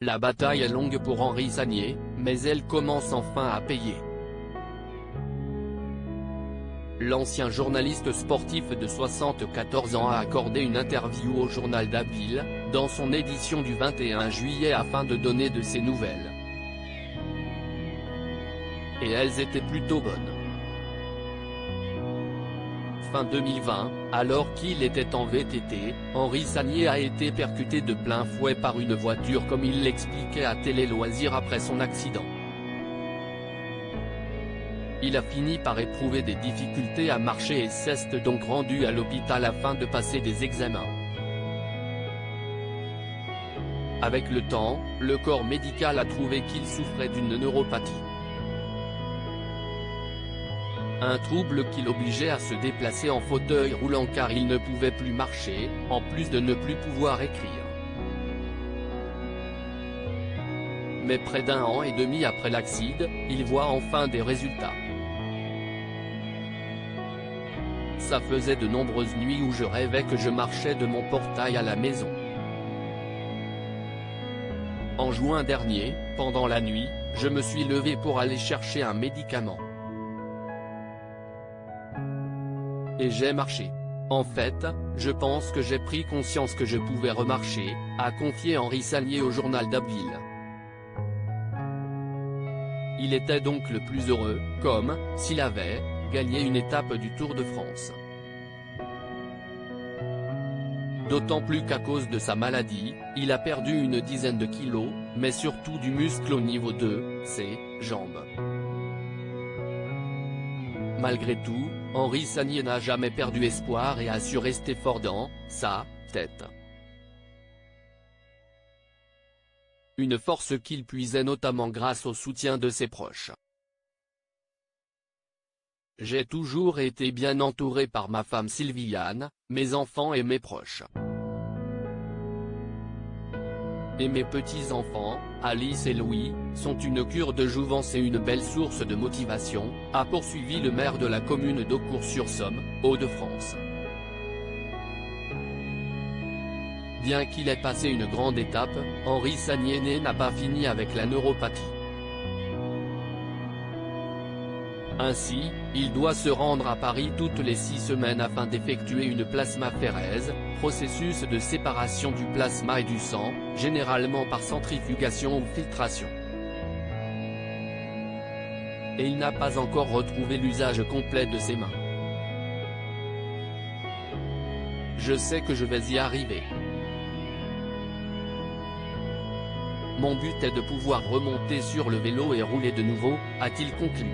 La bataille est longue pour Henri Sagnier, mais elle commence enfin à payer. L'ancien journaliste sportif de 74 ans a accordé une interview au journal d'Abbeville, dans son édition du 21 juillet afin de donner de ses nouvelles. Et elles étaient plutôt bonnes. Fin 2020, alors qu'il était en VTT, Henri Sagnier a été percuté de plein fouet par une voiture comme il l'expliquait à Télé Loisirs après son accident. Il a fini par éprouver des difficultés à marcher et s'est donc rendu à l'hôpital afin de passer des examens. Avec le temps, le corps médical a trouvé qu'il souffrait d'une neuropathie. Un trouble qui l'obligeait à se déplacer en fauteuil roulant car il ne pouvait plus marcher, en plus de ne plus pouvoir écrire. Mais près d'un an et demi après l'accident, il voit enfin des résultats. Ça faisait de nombreuses nuits où je rêvais que je marchais de mon portail à la maison. En juin dernier, pendant la nuit, je me suis levé pour aller chercher un médicament. Et j'ai marché. En fait, je pense que j'ai pris conscience que je pouvais remarcher, a confié Henri Sagnier au journal d'Abbeville. Il était donc le plus heureux, comme s'il avait gagné une étape du Tour de France. D'autant plus qu'à cause de sa maladie, il a perdu une dizaine de kilos, mais surtout du muscle au niveau de ses jambes. Malgré tout, Henri Sagnier n'a jamais perdu espoir et a su rester fort dans sa tête. Une force qu'il puisait notamment grâce au soutien de ses proches. J'ai toujours été bien entouré par ma femme Sylviane, mes enfants et mes proches. Et mes petits-enfants, Alice et Louis, sont une cure de jouvence et une belle source de motivation, a poursuivi le maire de la commune d'Eaucourt-sur-Somme, Hauts-de-France. Bien qu'il ait passé une grande étape, Henri Sagnier n'a pas fini avec la neuropathie. Ainsi, il doit se rendre à Paris toutes les 6 semaines afin d'effectuer une plasmaphérèse, processus de séparation du plasma et du sang, généralement par centrifugation ou filtration. Et il n'a pas encore retrouvé l'usage complet de ses mains. Je sais que je vais y arriver. Mon but est de pouvoir remonter sur le vélo et rouler de nouveau, a-t-il conclu.